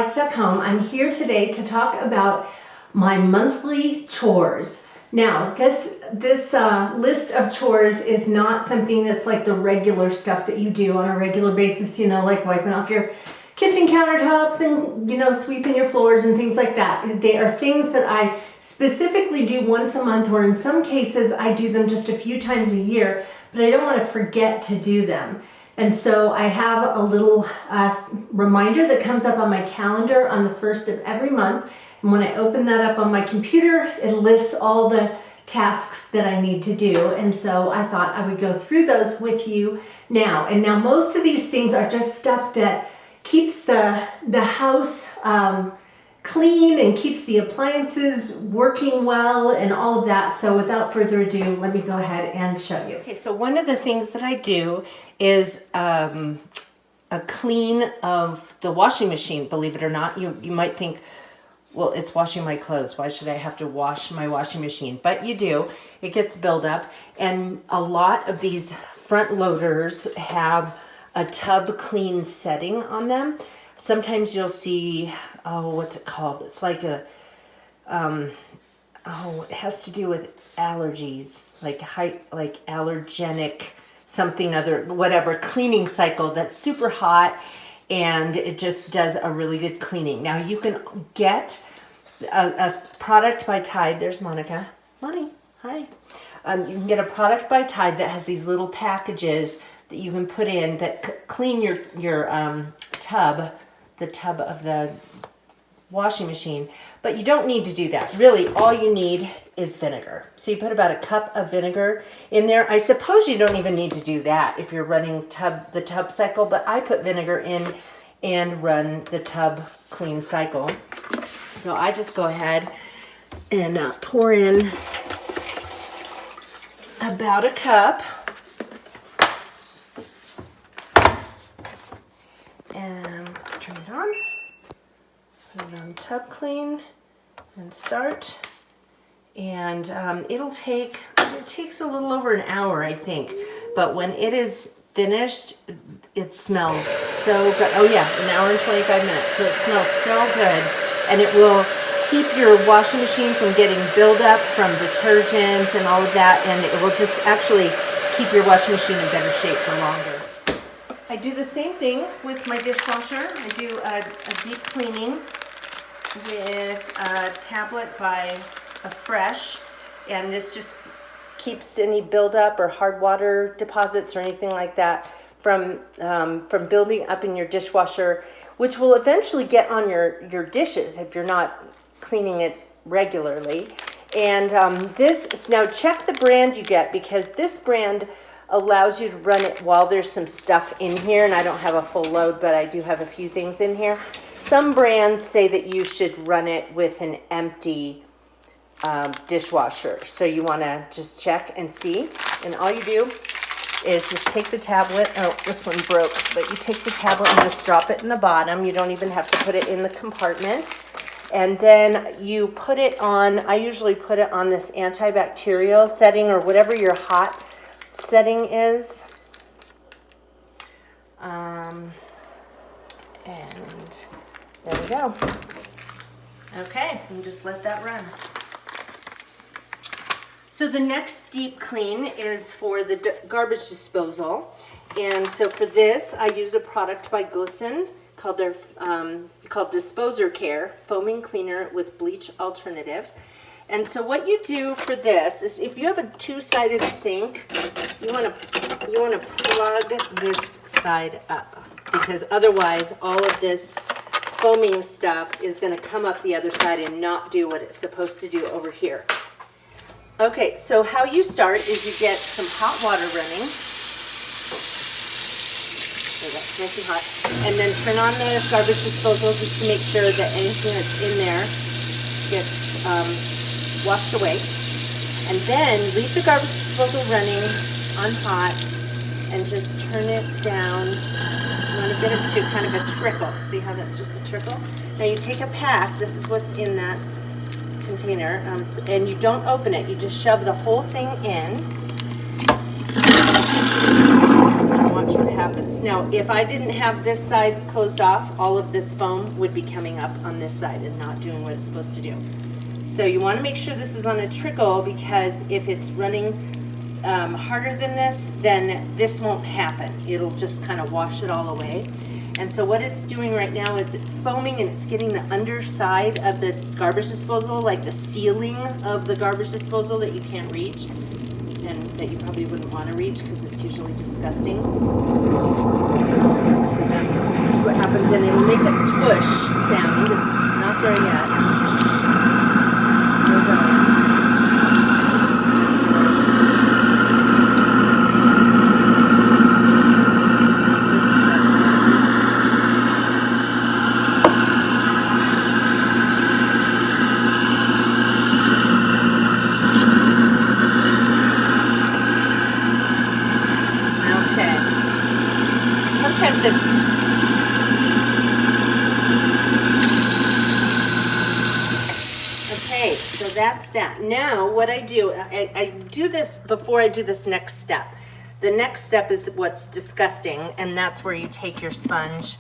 Flagstaff Home. I'm here today to talk about my monthly chores. Now, this list of chores is not something that's like the regular stuff that you do on a regular basis, you know, like wiping off your kitchen countertops and, you know, sweeping your floors and things like that. They are things that I specifically do once a month, or in some cases I do them just a few times a year, but I don't want to forget to do them. And so I have a little reminder that comes up on my calendar on the first of every month. And when I open that up on my computer, it lists all the tasks that I need to do. And so I thought I would go through those with you now. And now most of these things are just stuff that keeps the house clean and keeps the appliances working well and all of that. So without further ado, let me go ahead and show you. Okay, so one of the things that I do is a clean of the washing machine. Believe it or not, you might think, well, it's washing my clothes. Why should I have to wash my washing machine? But you do. It gets buildup. And a lot of these front loaders have a tub clean setting on them. Sometimes you'll see, what's it called? It's like it has to do with allergies, like allergenic something other, whatever, cleaning cycle that's super hot, and it just does a really good cleaning. Now you can get a product by Tide. There's Monica. Money, hi. You can get a product by Tide that has these little packages that you can put in that clean your tub, the tub of the washing machine. But you don't need to do that. Really, all you need is vinegar. So you put about a cup of vinegar in there. I suppose you don't even need to do that if you're running the tub cycle, but I put vinegar in and run the tub clean cycle. So I just go ahead and pour in about a cup. And let's turn it on. Put it on tub clean and start. And it takes a little over an hour, I think. But when it is finished, it smells so good. Oh yeah, an hour and 25 minutes. So it smells so good. And it will keep your washing machine from getting buildup from detergent and all of that. And it will just actually keep your washing machine in better shape for longer. I do the same thing with my dishwasher. I do a deep cleaning with a tablet by Fresh, and this just keeps any buildup or hard water deposits or anything like that from building up in your dishwasher, which will eventually get on your dishes if you're not cleaning it regularly. And now check the brand you get, because this brand allows you to run it while there's some stuff in here, and I don't have a full load, but I do have a few things in here. Some brands say that you should run it with an empty dishwasher, so you want to just check and see. And all you do is just take the tablet. Oh, this one broke, but you take the tablet and just drop it in the bottom. You don't even have to put it in the compartment. And then you put it on, I usually put it on this antibacterial setting, or whatever your hot setting is. And there we go. Okay, and just let that run. So the next deep clean is for the garbage disposal. And so for this, I use a product by Glisten called Disposer Care Foaming Cleaner with Bleach Alternative. And so what you do for this is, if you have a two-sided sink, you want to plug this side up, because otherwise all of this foaming stuff is going to come up the other side and not do what it's supposed to do over here. Okay, so how you start is you get some hot water running. There you go, nice and hot. And then turn on the garbage disposal just to make sure that anything that's in there gets washed away. And then leave the garbage disposal running on hot and just turn it down. You want to get it to kind of a trickle. See how that's just a trickle? Now you take a pack. This is what's in that container, and you don't open it. You just shove the whole thing in. watch what happens. Now, if I didn't have this side closed off, all of this foam would be coming up on this side and not doing what it's supposed to do. So you want to make sure this is on a trickle, because if it's running harder than this, then this won't happen. It'll just kind of wash it all away. And so what it's doing right now is it's foaming and it's getting the underside of the garbage disposal, like the ceiling of the garbage disposal that you can't reach and that you probably wouldn't want to reach because it's usually disgusting. So this is what happens, and it'll make a swoosh sound. It's not there yet. Still going. Okay, so that's that. Now what I do, I do this before I do this next step. The next step is what's disgusting, and that's where you take your sponge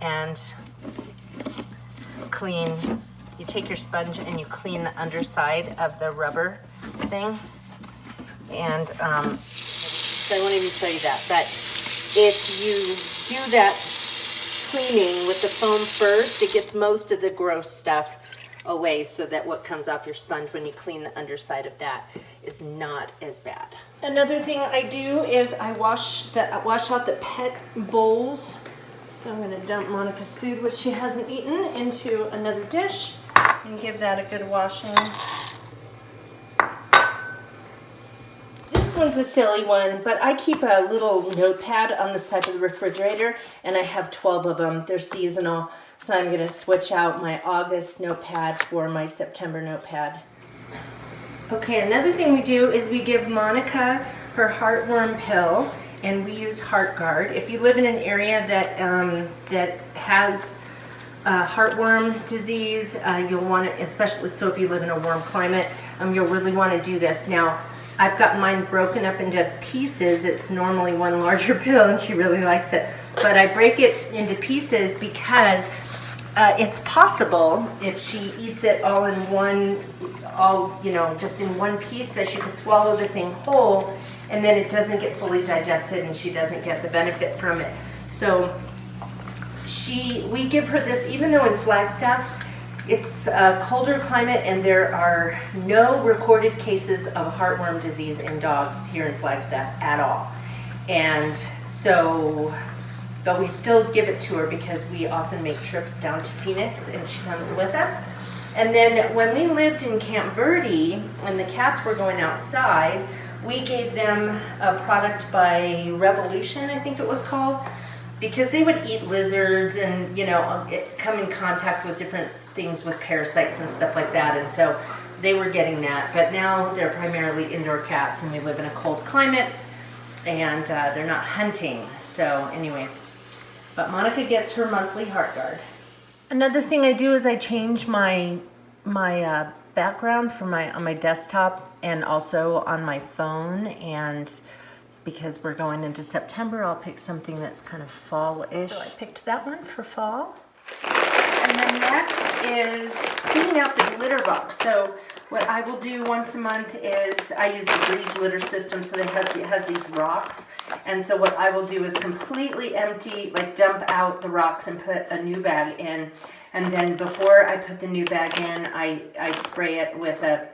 and clean. You take your sponge and you clean the underside of the rubber thing. And so I won't even show you that, but if you do that cleaning with the foam first, it gets most of the gross stuff away, so that what comes off your sponge when you clean the underside of that is not as bad. Another thing I do is I wash out the pet bowls. So I'm going to dump Monica's food, which she hasn't eaten, into another dish and give that a good washing. This one's a silly one, but I keep a little notepad on the side of the refrigerator, and I have 12 of them. They're seasonal, so I'm going to switch out my August notepad for my September notepad. Okay, another thing we do is we give Monica her Heartworm Pill, and we use HeartGuard. If you live in an area that that has heartworm disease, you'll want to, especially so if you live in a warm climate, you'll really want to do this. Now, I've got mine broken up into pieces. It's normally one larger pill, and she really likes it. But I break it into pieces because it's possible if she eats it all in one, just in one piece, that she could swallow the thing whole, and then it doesn't get fully digested, and she doesn't get the benefit from it. So we give her this, even though in Flagstaff, it's a colder climate and there are no recorded cases of heartworm disease in dogs here in Flagstaff at all. And so, but we still give it to her because we often make trips down to Phoenix and she comes with us. And then when we lived in Camp Verde and the cats were going outside, we gave them a product by Revolution, I think it was called, because they would eat lizards and, come in contact with different things with parasites and stuff like that, and so they were getting that. But now they're primarily indoor cats, and we live in a cold climate, and they're not hunting. So anyway, but Monica gets her monthly HeartGuard. Another thing I do is I change my background for on my desktop and also on my phone, and because we're going into September, I'll pick something that's kind of fall-ish. So I picked that one for fall. And then next is cleaning out the litter box. So what I will do once a month is I use the Breeze litter system, so it has these rocks. And so what I will do is completely empty, dump out the rocks and put a new bag in. And then before I put the new bag in, I spray it with a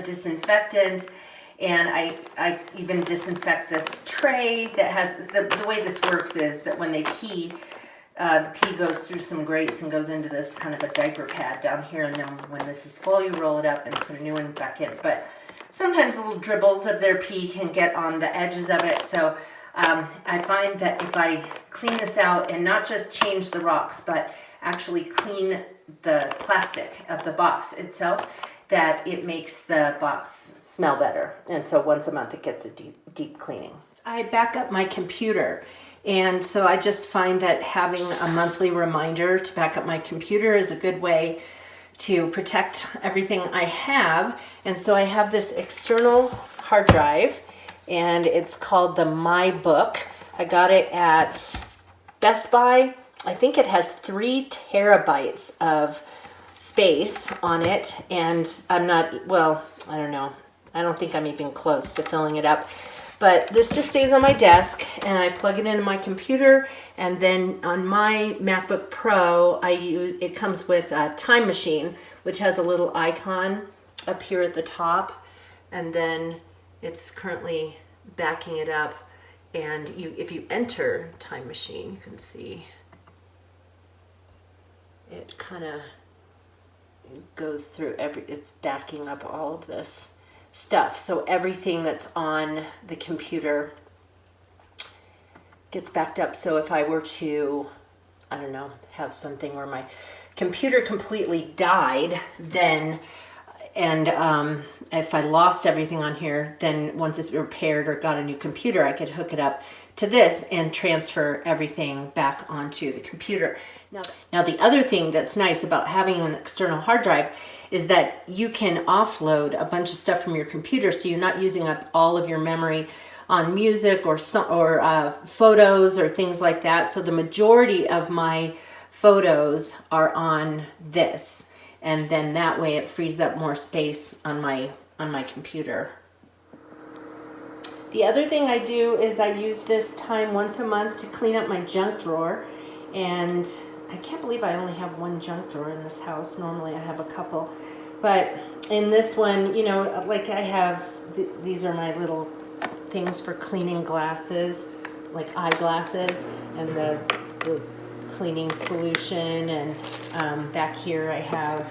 disinfectant. And I even disinfect this tray that has, the way this works is that when they pee, the pee goes through some grates and goes into this kind of a diaper pad down here, and then when this is full, you roll it up and put a new one back in. But sometimes little dribbles of their pee can get on the edges of it, so I find that if I clean this out and not just change the rocks, but actually clean the plastic of the box itself, that it makes the box smell better. And so once a month it gets a deep cleaning. I back up my computer, and so I just find that having a monthly reminder to back up my computer is a good way to protect everything I have. And so I have this external hard drive, and it's called the My Book I got it at Best Buy. I think it has 3 terabytes of space on it, and I'm not, well, I don't know. I don't think I'm even close to filling it up. But this just stays on my desk, and I plug it into my computer, and then on my MacBook Pro, it comes with a Time Machine, which has a little icon up here at the top, and then it's currently backing it up. And if you enter Time Machine, you can see it kind of goes through it's backing up all of this stuff. So everything that's on the computer gets backed up. So if I were to, I don't know, have something where my computer completely died, then, and if I lost everything on here, then once it's repaired or got a new computer, I could hook it up to this and transfer everything back onto the computer. Now the other thing that's nice about having an external hard drive is that you can offload a bunch of stuff from your computer, so you're not using up all of your memory on music or photos or things like that. So the majority of my photos are on this, and then that way it frees up more space on my computer. The other thing I do is I use this time once a month to clean up my junk drawer, and I can't believe I only have one junk drawer in this house. Normally I have a couple, but in this one, you know, like I have, these are my little things for cleaning glasses, like eyeglasses, and the cleaning solution, and back here I have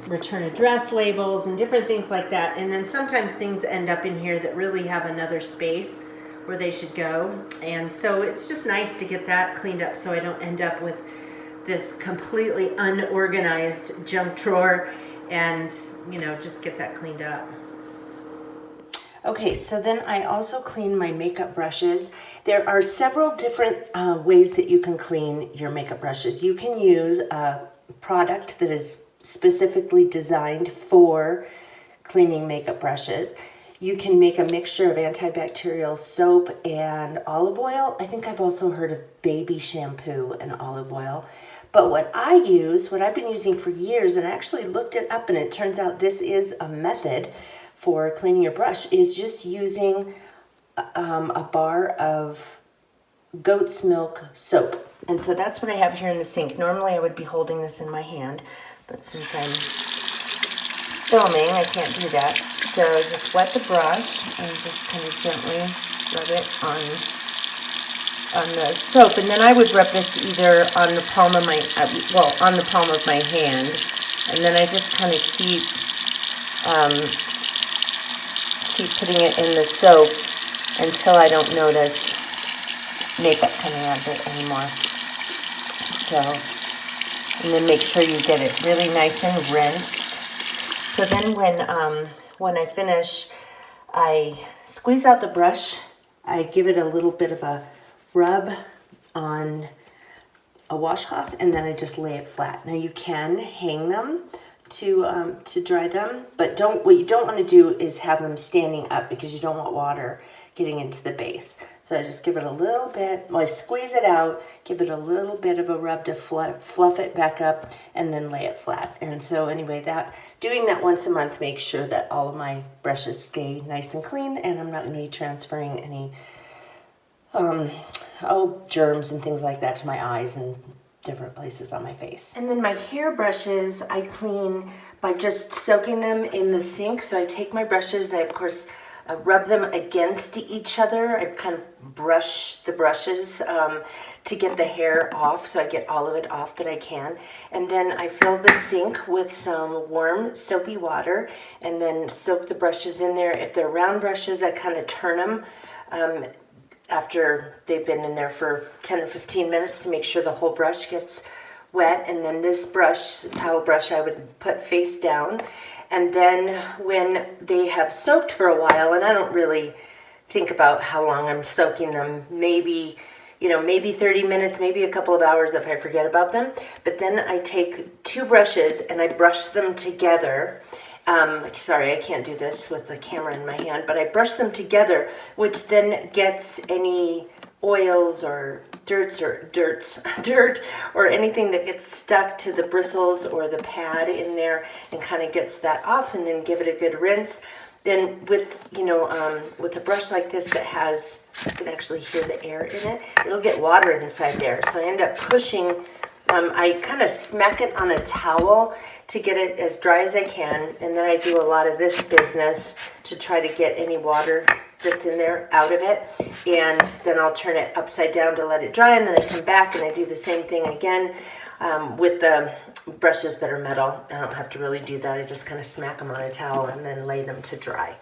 return address labels and different things like that. And then sometimes things end up in here that really have another space where they should go. And so it's just nice to get that cleaned up so I don't end up with this completely unorganized junk drawer, and, you know, just get that cleaned up. Okay, so then I also clean my makeup brushes. There are several different ways that you can clean your makeup brushes. You can use a product that is specifically designed for cleaning makeup brushes. You can make a mixture of antibacterial soap and olive oil. I think I've also heard of baby shampoo and olive oil. But what I've been using for years, and I actually looked it up, and it turns out this is a method for cleaning your brush, is just using a bar of goat's milk soap. And so that's what I have here in the sink. Normally I would be holding this in my hand, but since I'm filming, I can't do that. So just wet the brush and just kind of gently rub it on the soap. And then I would rub this either on the palm of my, on the palm of my hand. And then I just kind of keep putting it in the soap until I don't notice makeup coming out of it anymore. So, and then make sure you get it really nice and rinsed. So then when I finish, I squeeze out the brush, I give it a little bit of a rub on a washcloth, and then I just lay it flat. Now you can hang them to dry them, but what you don't want to do is have them standing up, because you don't want water getting into the base. So I just give it a little bit, I squeeze it out, give it a little bit of a rub to fluff it back up, and then lay it flat. And so anyway, doing that once a month makes sure that all of my brushes stay nice and clean, and I'm not going to be transferring any germs and things like that to my eyes and different places on my face. And then my hair brushes, I clean by just soaking them in the sink. So I take my brushes, I of course rub them against each other. I kind of brush the brushes to get the hair off, so I get all of it off that I can. And then I fill the sink with some warm soapy water and then soak the brushes in there. If they're round brushes, I kind of turn them after they've been in there for 10 or 15 minutes to make sure the whole brush gets wet. And then this paddle brush, I would put face down. And then when they have soaked for a while, and I don't really think about how long I'm soaking them, maybe 30 minutes, maybe a couple of hours if I forget about them. But then I take 2 brushes and I brush them together Sorry, I can't do this with the camera in my hand, but I brush them together, which then gets any oils or dirt or anything that gets stuck to the bristles or the pad in there, and kind of gets that off, and then give it a good rinse. Then with, with a brush like this that has, you can actually hear the air in it, it'll get water inside there. So I end up pushing, I kind of smack it on a towel to get it as dry as I can, and then I do a lot of this business to try to get any water that's in there out of it, and then I'll turn it upside down to let it dry, and then I come back and I do the same thing again. With the brushes that are metal, I don't have to really do that. I just kind of smack them on a towel and then lay them to dry.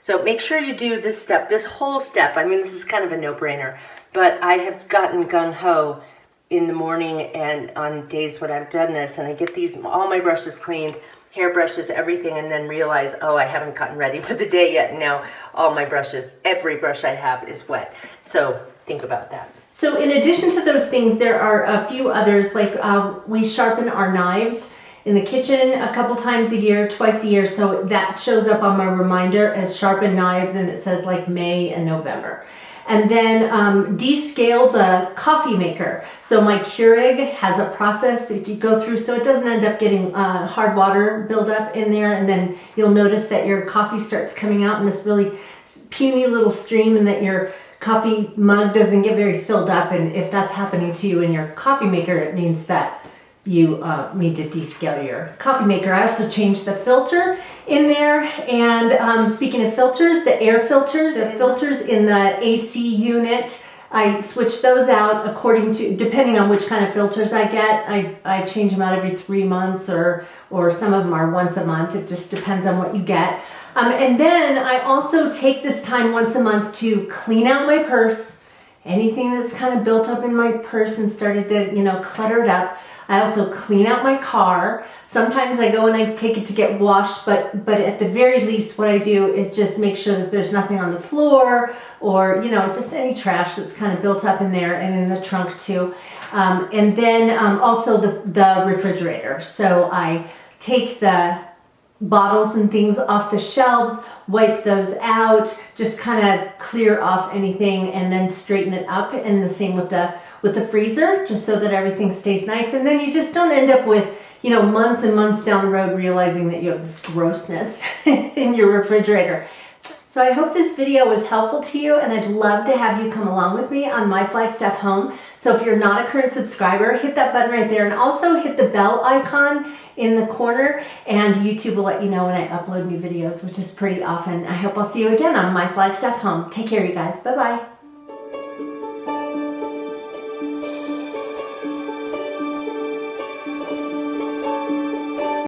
So make sure you do this step, this whole step. I mean, this is kind of a no-brainer, but I have gotten gung-ho in the morning and on days when I've done this, and I get all my brushes cleaned, hair brushes, everything, and then realize, oh, I haven't gotten ready for the day yet. Now all my brushes, every brush I have is wet. So think about that. So in addition to those things, there are a few others, like we sharpen our knives in the kitchen a couple times a year, twice a year. So that shows up on my reminder as sharpen knives, and it says like May and November. And then descale the coffee maker. So my Keurig has a process that you go through so it doesn't end up getting hard water buildup in there, and then you'll notice that your coffee starts coming out in this really puny little stream, and that your coffee mug doesn't get very filled up. And if that's happening to you in your coffee maker, it means that you need to descale your coffee maker. I also changed the filter in there, and speaking of filters, the air filters, the filters in the AC unit, I switch those out depending on which kind of filters I get. I change them out every 3 months, or some of them are once a month. It just depends on what you get. And then I also take this time once a month to clean out my purse, anything that's kind of built up in my purse and started to, clutter it up. I also clean out my car. Sometimes I go and I take it to get washed, but at the very least what I do is just make sure that there's nothing on the floor, or, just any trash that's kind of built up in there, and in the trunk too. And then also the refrigerator. So I take the bottles and things off the shelves, wipe those out, just kind of clear off anything, and then straighten it up. And the same with the freezer, just so that everything stays nice. And then you just don't end up with, months and months down the road realizing that you have this grossness in your refrigerator. So I hope this video was helpful to you, and I'd love to have you come along with me on my Flagstaff home. So if you're not a current subscriber, hit that button right there, and also hit the bell icon in the corner, and YouTube will let you know when I upload new videos, which is pretty often. I hope I'll see you again on my Flagstaff home. Take care, you guys. Bye-bye.